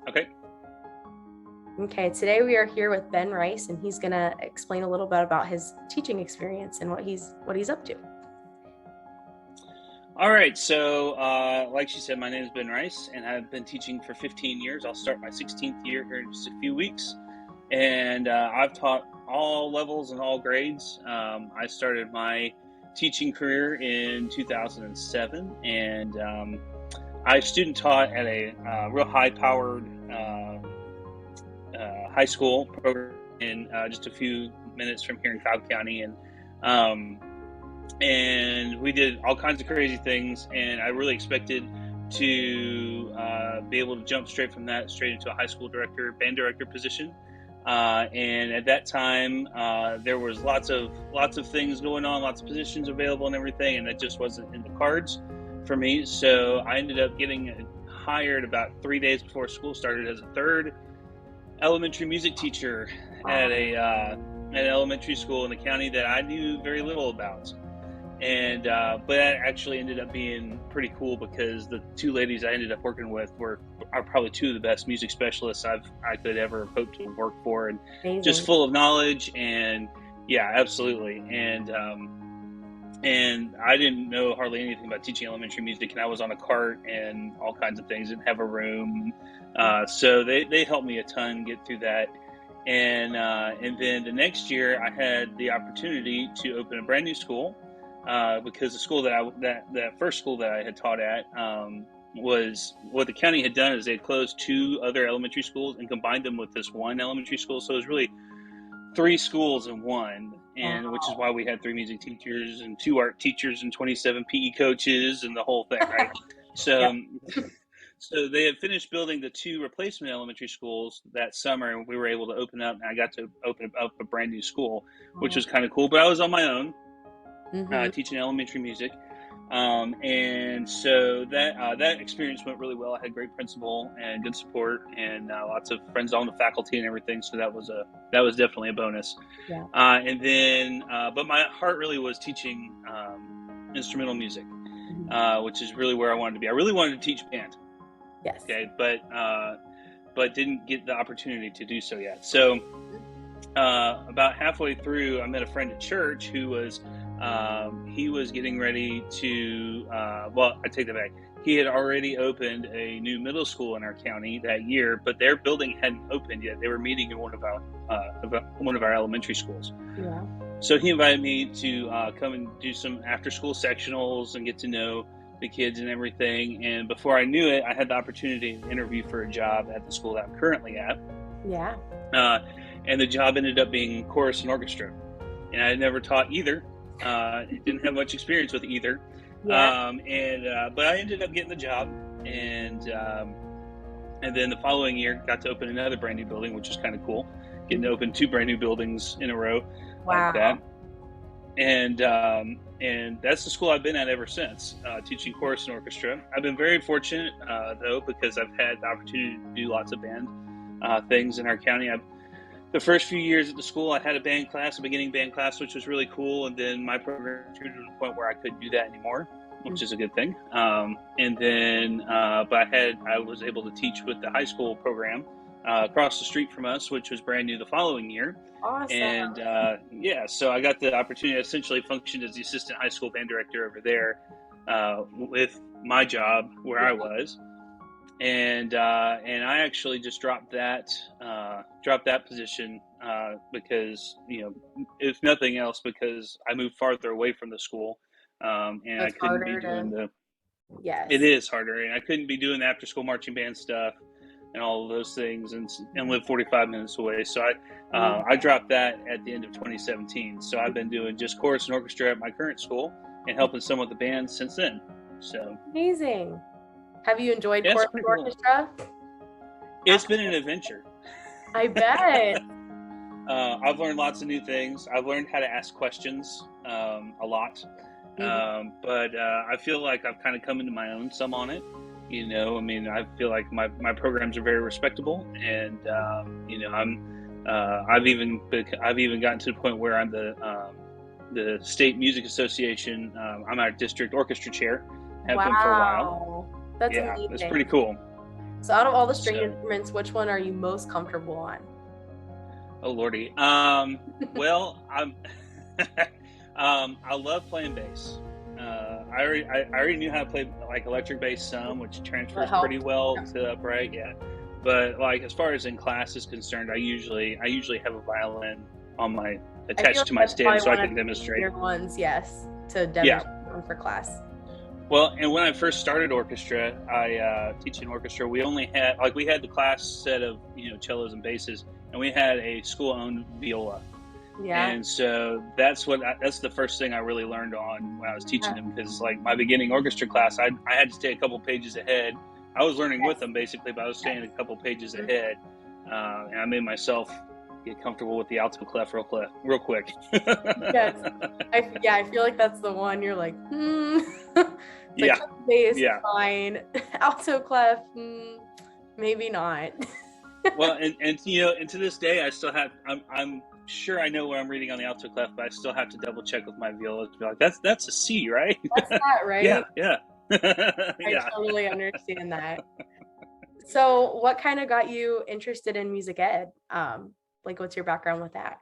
Okay. Okay, today we are here with Ben Rice, and he's going to explain a little bit about his teaching experience and what he's up to. All right. So, like she said, my name is Ben Rice, and I've been teaching for 15 years. I'll start my 16th year here in just a few weeks. And I've taught all levels and all grades. I started my teaching career in 2007, and I student taught at a real high-powered high school program in just a few minutes from here in Cobb County, um, and we did all kinds of crazy things. And I really expected to be able to jump straight from that straight into a high school band director position. And at that time, there was lots of things going on, lots of positions available, and everything, and that just wasn't in the cards for me. So I ended up getting hired about 3 days before school started as a third elementary music teacher at an elementary school in the county that I knew very little about. And but that actually ended up being pretty cool because the two ladies I ended up working with are probably two of the best music specialists I could ever hope to work for, and just Amazing. full of knowledge. And yeah, absolutely. And I didn't know hardly anything about teaching elementary music, and I was on a cart and all kinds of things, didn't have a room. So they helped me a ton get through that. And then the next year I had the opportunity to open a brand new school, because the school that first school that I had taught at, was what the county had done is they had closed two other elementary schools and combined them with this one elementary school. So it was really three schools in one, and which is why we had three music teachers and two art teachers and 27 PE coaches and the whole thing, right? So, Yep. so they had finished building the two replacement elementary schools that summer, and we were able to open up. And I got to open up a brand new school, which was kind of cool. But I was on my own, teaching elementary music. And so that experience went really well. I had great principal and good support, and lots of friends on the faculty and everything. So that was definitely a bonus. Yeah. And then, but my heart really was teaching instrumental music, which is really where I wanted to be. I really wanted to teach band. Yes. Okay, but didn't get the opportunity to do so yet. So about halfway through, I met a friend at church who was he was getting ready to well, I take that back. He had already opened a new middle school in our county that year, but their building hadn't opened yet. They were meeting in one of our elementary schools. Yeah. So he invited me to come and do some after school sectionals and get to know the kids and everything. And before I knew it, I had the opportunity to interview for a job at the school that I'm currently at. Yeah. And the job ended up being chorus and orchestra, and I had never taught either. Didn't have much experience with either. Yeah. But I ended up getting the job, and then the following year got to open another brand new building, which was kind of cool. Getting to open two brand new buildings in a row like that. And that's the school I've been at ever since, teaching chorus and orchestra. I've been very fortunate, though, because I've had the opportunity to do lots of band things in our county. The first few years at the school, I had a beginning band class, which was really cool. And then my program grew to the point where I couldn't do that anymore, which is a good thing. And then, but I was able to teach with the high school program across the street from us, which was brand new the following year. Awesome. And so I got the opportunity to essentially function as the assistant high school band director over there, with my job where I was. And I actually just dropped that position because, if nothing else, because I moved farther away from the school, and I couldn't be doing Yes. it is harder, and I couldn't be doing the after school marching band stuff and all of those things, and live 45 minutes away. So I dropped that at the end of 2017. So I've been doing just chorus and orchestra at my current school and helping some with the band since then. So amazing. Have you enjoyed yeah, chorus and orchestra? It's been an adventure. I bet. I've learned lots of new things. I've learned how to ask questions a lot. But I feel like I've kind of come into my own some on it. I feel like my programs are very respectable, and I've even gotten to the point where I'm the State Music Association. I'm our district orchestra chair. Have been for a while. That's amazing. It's pretty cool. So out of all the string So, instruments, which one are you most comfortable on? oh lordy. Well, I'm I love playing bass. I already knew how to play like electric bass some, which That transfers pretty helped. well Yeah. to upright. Yeah, but like as far as in class is concerned, I usually have a violin on my I feel attached like to my that's stand probably so I one of can the demonstrate. easier ones, yes, to Yeah. demonstrate on for class. Well, and when I first started orchestra, I teaching orchestra. We had the class set of cellos and basses, and we had a school owned viola. Yeah. And so that's the first thing I really learned on when I was teaching Yeah. them, because like my beginning orchestra class, I had to stay a couple pages ahead. I was learning with Yes. them basically, but I was staying Yes. a couple pages Mhm. ahead, and I made myself get comfortable with the alto clef real quick. Yes. I feel like that's the one you're like, It's like Yeah, bass, yeah. fine. Alto clef, maybe not. Well, and and to this day, I still have. I'm sure I know what I'm reading on the alto clef, but I still have to double check with my viola to be like, that's a C, right? That's that, Yeah, right? yeah, I yeah. totally understand that. So, what kind of got you interested in music ed? Like, what's your background with that?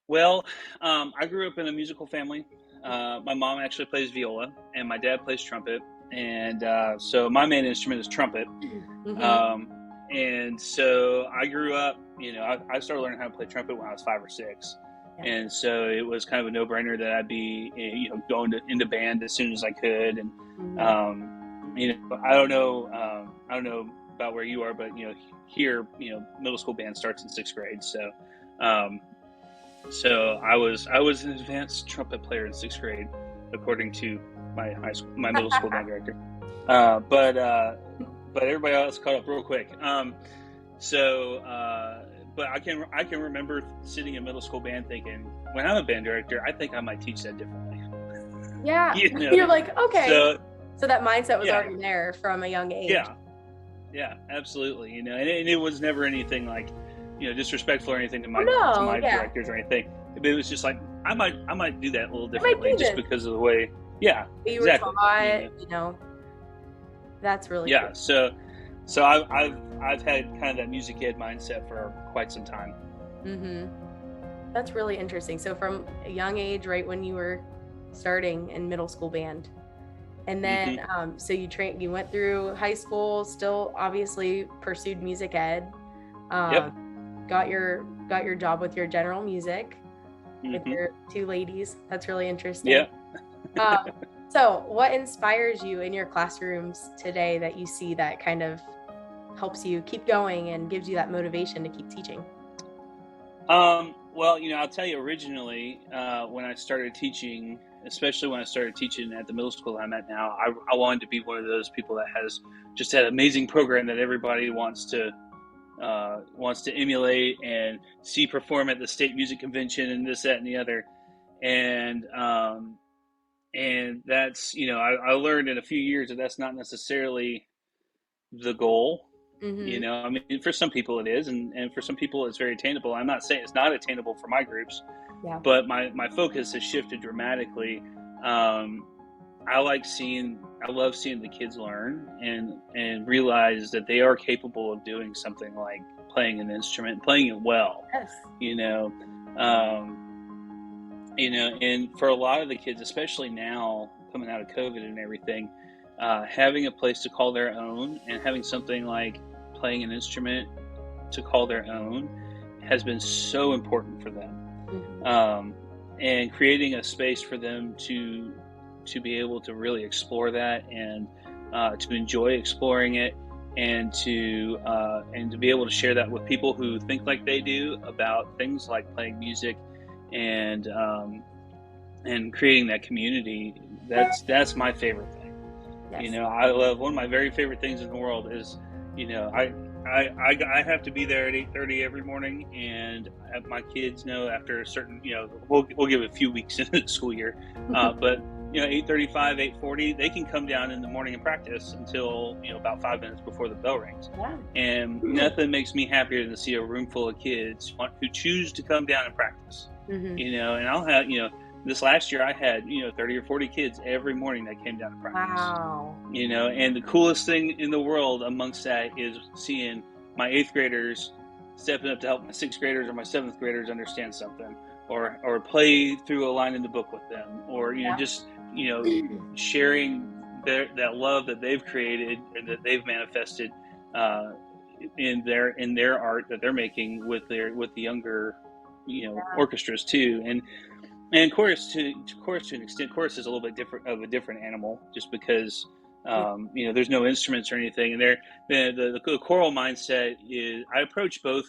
Well, I grew up in a musical family. My mom actually plays viola, and my dad plays trumpet, and so my main instrument is trumpet. Mm-hmm. Um, and so I grew up. I started learning how to play trumpet when I was 5 or 6. Yeah. And so it was kind of a no-brainer that I'd be, going into band as soon as I could. And I don't know about where you are, but here, middle school band starts in 6th grade. So I was an advanced trumpet player in 6th grade, according to my middle school band director. But everybody else caught up real quick. But I can remember sitting in middle school band thinking, when I'm a band director, I think I might teach that differently. Yeah, you're like, okay. So that mindset was already there from a young age. Yeah, absolutely. And it was never anything like, disrespectful or anything to my directors or anything. But it was just like I might do that a little differently just because of the way. Yeah, you exactly. were taught. That's really cool. So I've had kind of that music ed mindset for quite some time. Mm-hmm. That's really interesting. So from a young age, right when you were starting in middle school band, and then so you went through high school, still obviously pursued music ed. Yep. Got your job with your general music with your 2 ladies. That's really interesting. Yeah. So what inspires you in your classrooms today that you see that kind of helps you keep going and gives you that motivation to keep teaching? Well, I'll tell you, originally, when I started teaching, especially when I started teaching at the middle school I'm at now, I wanted to be one of those people that has just that amazing program that everybody wants to emulate and see perform at the state music convention and this, that, and the other. And that's, I learned in a few years that that's not necessarily the goal. Mm-hmm. I mean, for some people it is, and for some people it's very attainable. I'm not saying it's not attainable for my groups, but my focus has shifted dramatically. I love seeing the kids learn and realize that they are capable of doing something like playing an instrument, playing it well. Yes. And for a lot of the kids, especially now coming out of COVID and everything, having a place to call their own and having something like playing an instrument to call their own has been so important for them. Mm-hmm. And creating a space for them to be able to really explore that and to enjoy exploring it, and to be able to share that with people who think like they do about things like playing music and creating that community. That's my favorite thing. Yes. I love, one of my very favorite things in the world is, I have to be there at 8:30 every morning, and my kids know after a certain, we'll give it a few weeks into the school year, but 8:35, 8:40, they can come down in the morning and practice until about 5 minutes before the bell rings. Yeah. And nothing makes me happier than to see a room full of kids who choose to come down and practice. Mm-hmm. And I'll have this last year I had 30 or 40 kids every morning that came down to practice. Wow. And the coolest thing in the world amongst that is seeing my eighth graders stepping up to help my sixth graders or my seventh graders understand something, or play through a line in the book with them, or Yeah. just sharing that love that they've created and that they've manifested in their art that they're making with the younger orchestras too. And chorus to an extent, chorus is a little bit different animal, just because there's no instruments or anything. And the choral mindset is, I approach both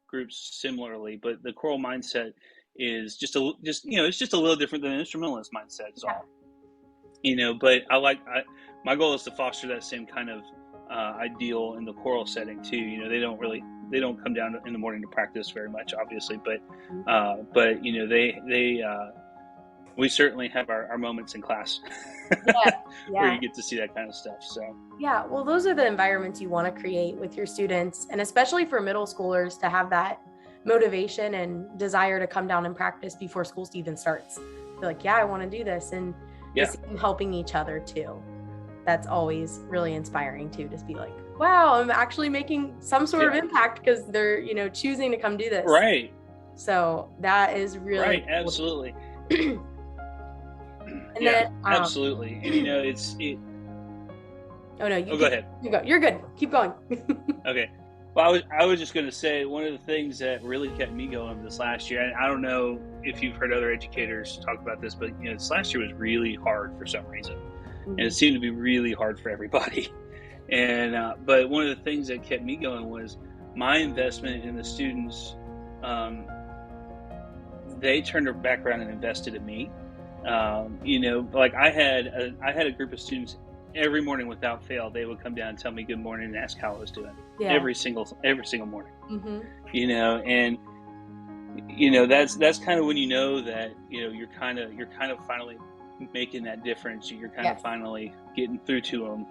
groups similarly, but the choral mindset is it's just a little different than an instrumentalist mindset is all. But my goal is to foster that same kind of ideal in the choral setting too. They don't come down in the morning to practice very much, obviously, but we certainly have our moments in class where you get to see that kind of stuff. So yeah, well, those are the environments you want to create with your students, and especially for middle schoolers to have that motivation and desire to come down and practice before school even starts. They're like, yeah, I want to do this, and just helping each other too. That's always really inspiring too, to be like, wow, I'm actually making some sort of impact because they're choosing to come do this. Right. So that is really right. Cool. Absolutely. And then, absolutely. And oh no, go ahead. You're good. Keep going. Okay. Well, I was just going to say, one of the things that really kept me going this last year, and I don't know if you've heard other educators talk about this, but this last year was really hard for some reason, and it seemed to be really hard for everybody. And but one of the things that kept me going was my investment in the students. They turned their back around and invested in me. Like I had a group of students every morning without fail. They would come down and tell me good morning and ask how I was doing every single morning. And that's kind of when that you're kind of finally making that difference. You're kind of finally getting through to them.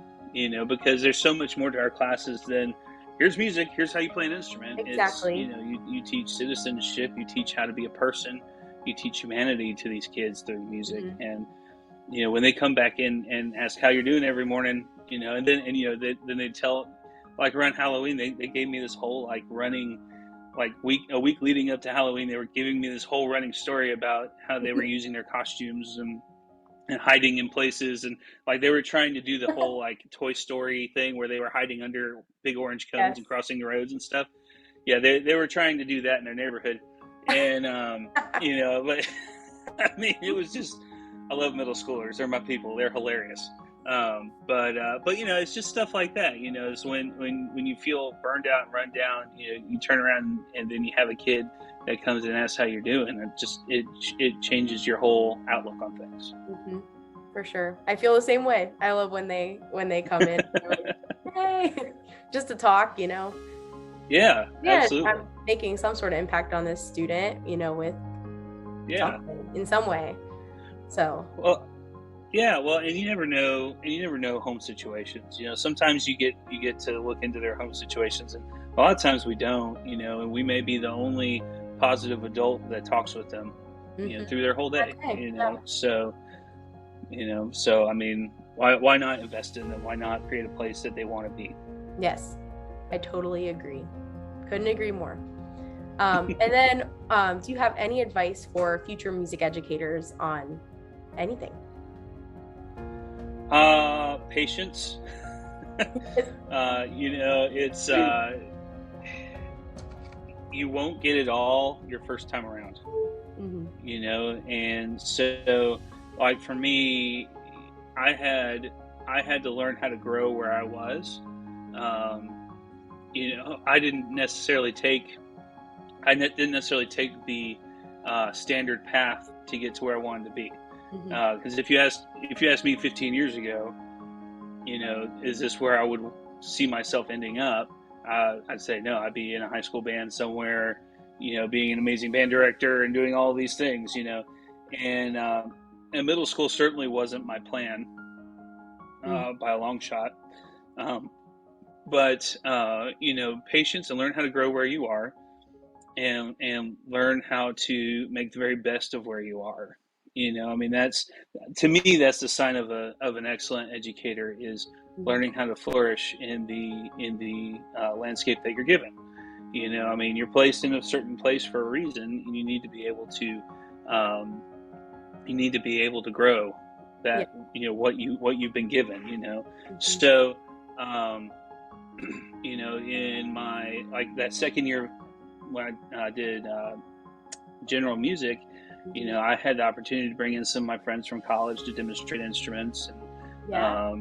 Because there's so much more to our classes than here's music, here's how you play an instrument. Exactly. It's, you teach citizenship, you teach how to be a person, you teach humanity to these kids through music. And when they come back in and ask how you're doing every morning, and then they tell, like around Halloween, they gave me this whole running a week leading up to Halloween, they were giving me this whole running story about how they were using their costumes and hiding in places, and they were trying to do the whole Toy Story thing where they were hiding under big orange cones and crossing the roads and stuff. They were trying to do that in their neighborhood. And but I mean, it was just, I love middle schoolers. They're my people. They're hilarious. But it's just stuff like that. It's when you feel burned out and run down, you turn around and then you have a kid that comes and asks how you're doing. It changes your whole outlook on things. For sure. I feel the same way. I love when they come in, like, hey, just to talk, Yeah, absolutely. I'm making some sort of impact on this student, with something in some way. So and you never know home situations. Sometimes you get to look into their home situations, and a lot of times we don't. And we may be the only positive adult that talks with them, through their whole day. So I mean, why not invest in them? Why not create a place that they want to be? Yes, I totally agree. Couldn't agree more. And then, do you have any advice for future music educators on anything? Patience. It's you won't get it all your first time around. And so for me, I had to learn how to grow where I was. I didn't necessarily take the standard path to get to where I wanted to be. Because if you asked me 15 years ago, is this where I would see myself ending up? I'd say no. I'd be in a high school band somewhere, being an amazing band director and doing all these things, And middle school certainly wasn't my plan by a long shot. But patience, and learn how to grow where you are, and learn how to make the very best of where you are. I mean, that's, to me, that's the sign of an excellent educator, is Mhm. learning how to flourish in the landscape that you're given. I mean, you're placed in a certain place for a reason, and um, you need to be able to grow Yeah. that, what you've been given. Mhm. So, um, in my, like, that second year when I did general music, Mhm. I had the opportunity to bring in some of my friends from college to demonstrate instruments, and Yeah.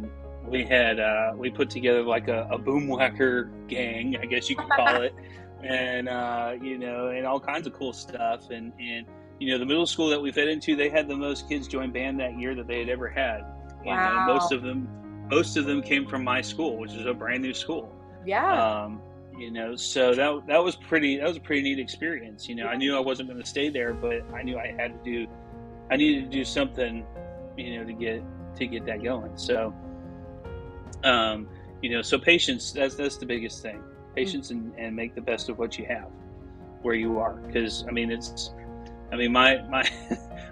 we put together like a boomwhacker gang, I guess you could call it, and and all kinds of cool stuff, and the middle school that we fed into, they had the most kids join band that year that they had ever had. Wow. Most of them came from my school, which is a brand new school. Yeah. um, so that was a pretty neat experience. I knew I wasn't going to stay there, but I knew I needed to do something, to get that going. So, so patience, that's the biggest thing. Mhm. Patience, and make the best of what you have where you are. Because I mean, I mean, my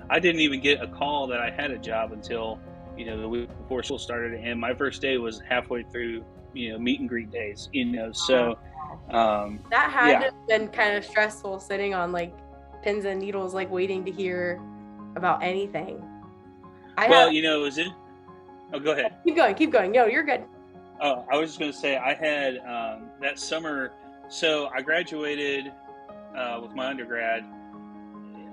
I didn't even get a call that I had a job until, the week before school started, and my first day was halfway through, meet and greet days. So, Wow. um, That had to yeah. have been kind of stressful sitting on like pins and needles, like waiting to hear about anything. I had, Well, it was in. Oh, go ahead. keep going, keep going. No, you're good. Oh, I was just going to say, I had, that summer. So I graduated with my undergrad,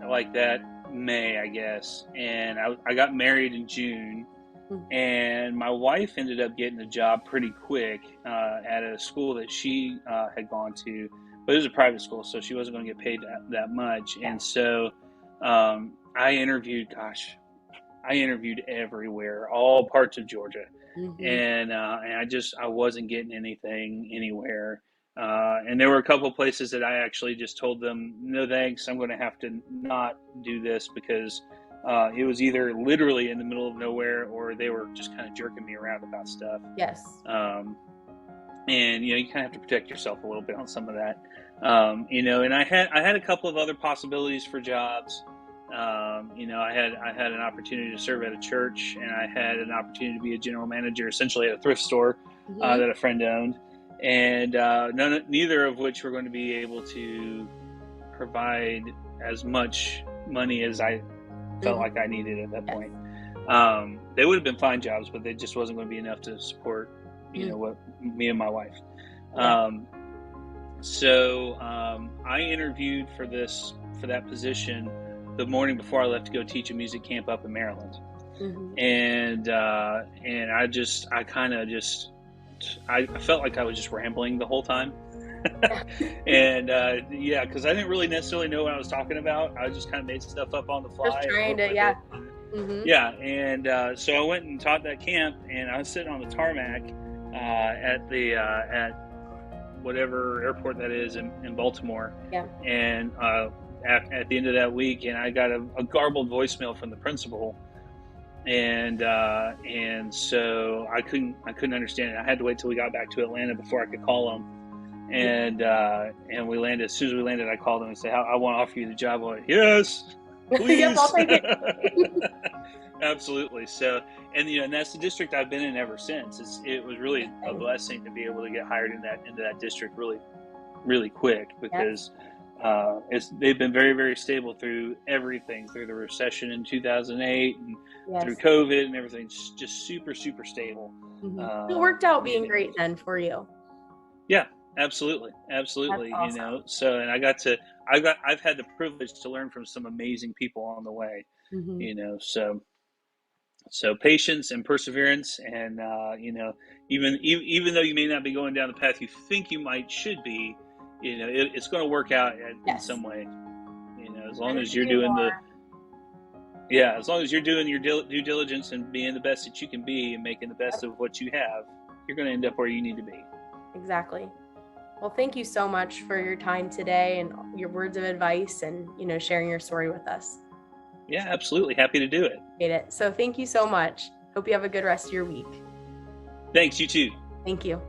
like that May, I guess, and I got married in June. Mhm. And my wife ended up getting a job pretty quick at a school that she had gone to, but it was a private school, so she wasn't going to get paid that much. Yeah. And so I interviewed, gosh, I interviewed everywhere, all parts of Georgia, Hmm. and I wasn't getting anything anywhere. And there were a couple of places that I actually just told them, no thanks, I'm going to have to not do this, because it was either literally in the middle of nowhere, or they were just kind of jerking me around about stuff. Yes. Um, and you kind of have to protect yourself a little bit on some of that. And I had a couple of other possibilities for jobs. I had an opportunity to serve at a church, and I had an opportunity to be a general manager, essentially, at a thrift store Hmm. that a friend owned, and neither of which were going to be able to provide as much money as I felt Hmm. like I needed at that Yes. point. They would have been fine jobs, but they just wasn't going to be enough to support, Mhm. what me and my wife. Yeah. Um, so I interviewed for that position the morning before I left to go teach a music camp up in Maryland, Hmm. and I kind of just I felt like I was just rambling the whole time. And yeah, because I didn't really necessarily know what I was talking about. I just kind of made stuff up on the Just fly and trying went to, with yeah. it. Hmm. Yeah, and so I went and taught that camp, and I was sitting on the tarmac at whatever airport that is in Baltimore, Yeah. and at the end of that week, and I got a garbled voicemail from the principal, and so I couldn't understand it. I had to wait till we got back to Atlanta before I could call him, Yeah. and we landed. As soon as we landed, I called him and said, I want to offer you the job." I went, "Yes, Yep, I'll please." take it. Absolutely. So, and that's the district I've been in ever since. It was really a Interesting. blessing to be able to get hired into that district really, really quick, Yes. because they've been very, very stable through everything, through the recession in 2008, and through Yes. COVID and everything. Just super, super stable. Hmm. It worked out You being know, great then for you. yeah, absolutely, That's absolutely. awesome. So, and I've had the privilege to learn from some amazing people on the way. Hmm. So patience and perseverance, and even though you may not be going down the path you think you should be, it's going to work out in Yes. some way. As long Couldn't as you're agree doing more. the yeah, as long as you're doing your due diligence and being the best that you can be, and making the best Yep. of what you have, you're going to end up where you need to be. Exactly. Well, thank you so much for your time today and your words of advice and, sharing your story with us. Yeah, absolutely, happy to do it. Appreciate it. So thank you so much. Hope you have a good rest of your week. Thanks, you too. Thank you.